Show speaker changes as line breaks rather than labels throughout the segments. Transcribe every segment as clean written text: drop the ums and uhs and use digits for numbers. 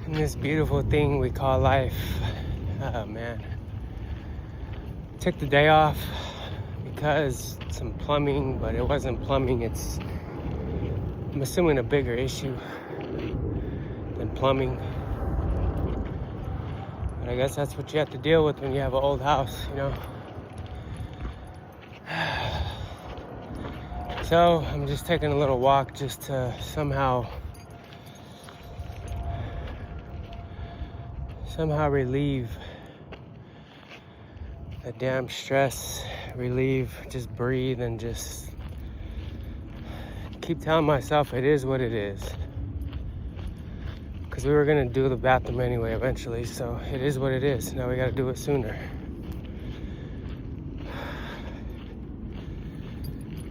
in this beautiful thing we call life. Oh man. Took the day off because some plumbing, but it wasn't plumbing. I'm assuming, a bigger issue than plumbing. But I guess that's what you have to deal with when you have an old house, you know? So I'm just taking a little walk just to somehow relieve the damn stress, just breathe, and just keep telling myself it is what it is. Because we were gonna do the bathroom anyway eventually, so it is what it is. Now we gotta do it sooner.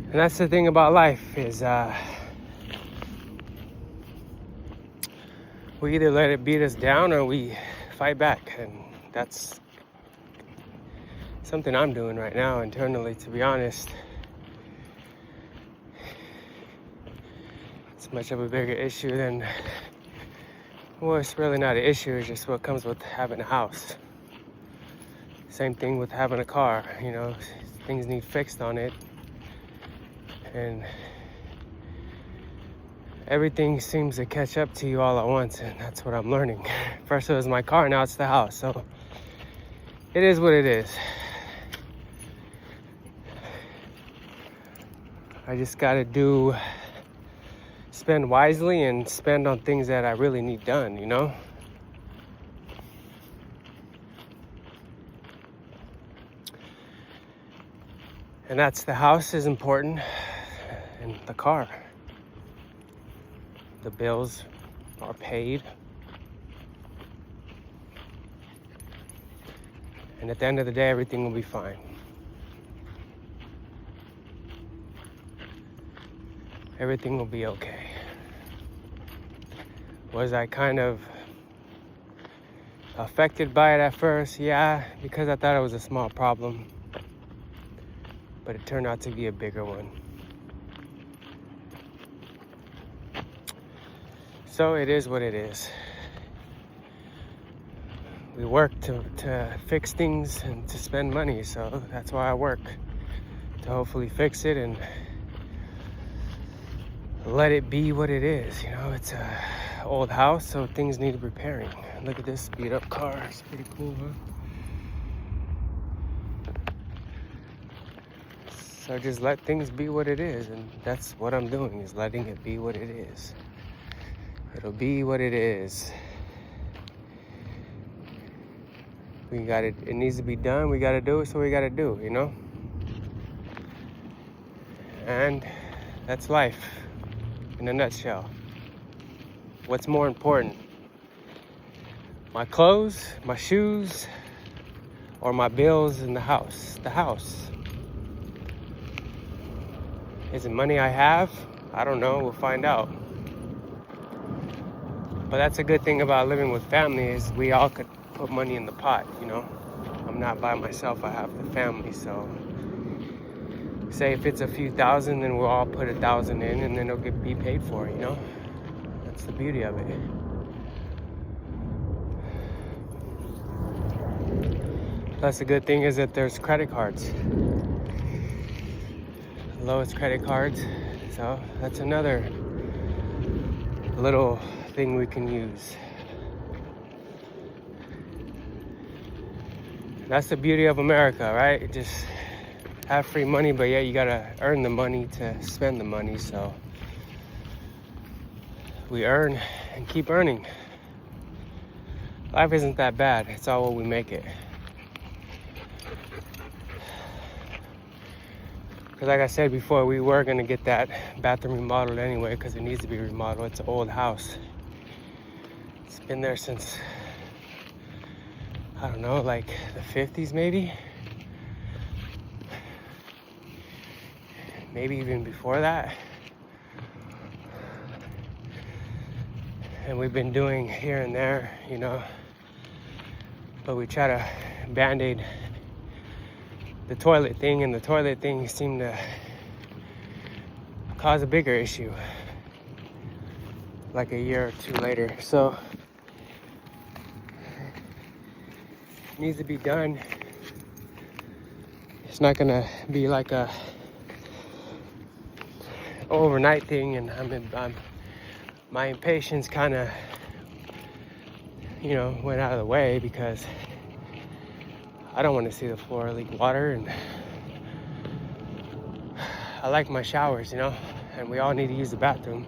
And that's the thing about life is we either let it beat us down or we fight back. And that's something I'm doing right now internally, to be honest. It's much of a bigger issue than, well, it's really not an issue. It's just what comes with having a house. Same thing with having a car, you know, things need fixed on it. And everything seems to catch up to you all at once, and that's what I'm learning. First it was my car, now it's the house. So it is what it is. I just gotta spend wisely and spend on things that I really need done, you know? And that's, the house is important, and the car. The bills are paid. And at the end of the day, everything will be fine. Everything will be okay. Was I kind of affected by it at first? Yeah, because I thought it was a small problem. But it turned out to be a bigger one. So it is what it is. We work to fix things and to spend money, so that's why I work. To hopefully fix it and let it be what it is. You know, it's a old house, so things need repairing. Look at this beat up car, it's pretty cool, huh? So just let things be what it is, and that's what I'm doing, is letting it be what it is. It'll be what it is. It needs to be done, we gotta do it, so we gotta do, you know? And that's life in a nutshell. What's more important? My clothes, my shoes, or my bills in the house? The house. Is it money I have? I don't know, we'll find out. But that's a good thing about living with family, is we all could put money in the pot, you know? I'm not by myself, I have the family, so say if it's a few thousand, then we'll all put 1,000 in, and then it'll be paid for, you know? That's the beauty of it. Plus the good thing is that there's credit cards. The lowest credit cards, so that's another little thing we can use. That's the beauty of America, right? Just have free money, but yeah, you gotta earn the money to spend the money. So we earn and keep earning. Life isn't that bad. It's all what we make it. Because like I said before, we were gonna get that bathroom remodeled anyway, because it needs to be remodeled. It's an old house. It's been there since, I don't know, like the 50s maybe? Maybe even before that. And we've been doing here and there, you know, but we try to band-aid the toilet thing, and the toilet thing seemed to cause a bigger issue like a year or two later. So needs to be done. It's not gonna be like a overnight thing, and my impatience kind of, went out of the way because I don't want to see the floor leak water, and I like my showers, and we all need to use the bathroom.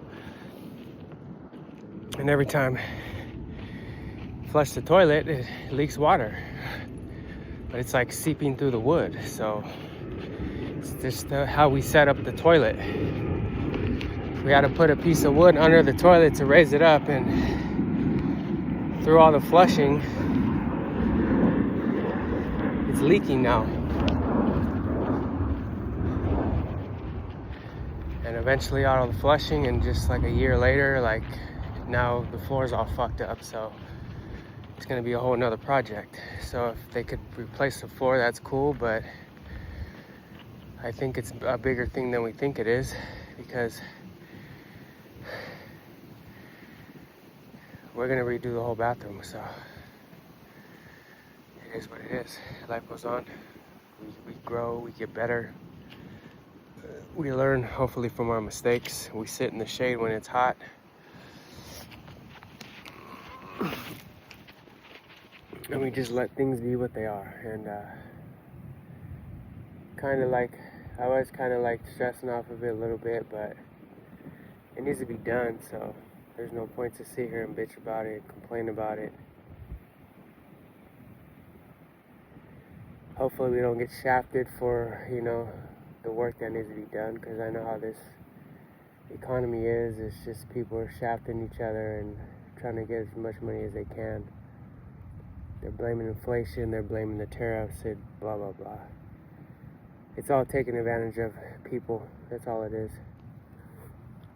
And every time I flush the toilet, it leaks water, but it's like seeping through the wood. So it's just how we set up the toilet. We had to put a piece of wood under the toilet to raise it up, and through all the flushing, it's leaking now. And eventually all the flushing, and just like a year later, like now the floor's all fucked up. So it's gonna be a whole nother project. So if they could replace the floor, that's cool, but I think it's a bigger thing than we think it is, because we're gonna redo the whole bathroom. So it is what it is. Life goes on. We grow, we get better. We learn, hopefully, from our mistakes. We sit in the shade when it's hot. And we just let things be what they are. And I was kind of like stressing off of it a little bit, but it needs to be done. So there's no point to sit here and bitch about it, complain about it. Hopefully we don't get shafted for, the work that needs to be done, because I know how this economy is. It's just people are shafting each other and trying to get as much money as they can. They're blaming inflation, they're blaming the tariffs, and blah, blah, blah. It's all taking advantage of people. That's all it is.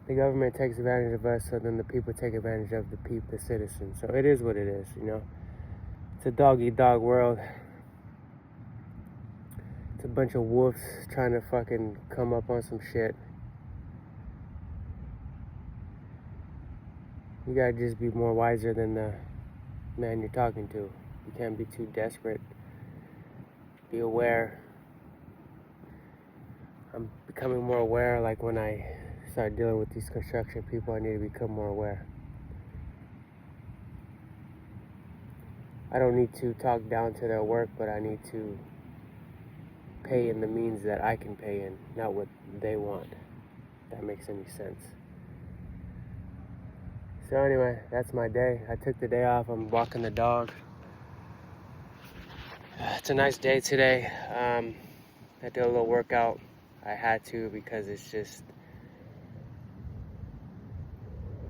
The government takes advantage of us, so then the people take advantage of the citizens. So it is what it is, It's a dog-eat-dog world. It's a bunch of wolves trying to fucking come up on some shit. You gotta just be more wiser than the man you're talking to. You can't be too desperate. Be aware. I'm becoming more aware, like when I start dealing with these construction people, I need to become more aware. I don't need to talk down to their work, but I need to pay in the means that I can pay in, not what they want. If that makes any sense. So anyway, that's my day. I took the day off. I'm walking the dog. It's a nice day today. I did a little workout. I had to, because it's just,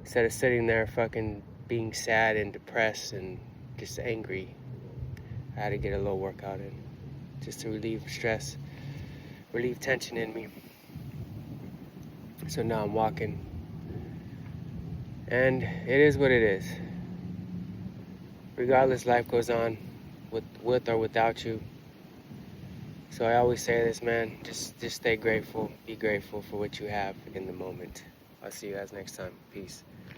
instead of sitting there fucking being sad and depressed and just angry, I had to get a little workout in, just to relieve stress, relieve tension in me. So now I'm walking, and it is what it is. Regardless, life goes on, with or without you. So I always say this, man, just stay grateful, be grateful for what you have in the moment. I'll see you guys next time. Peace.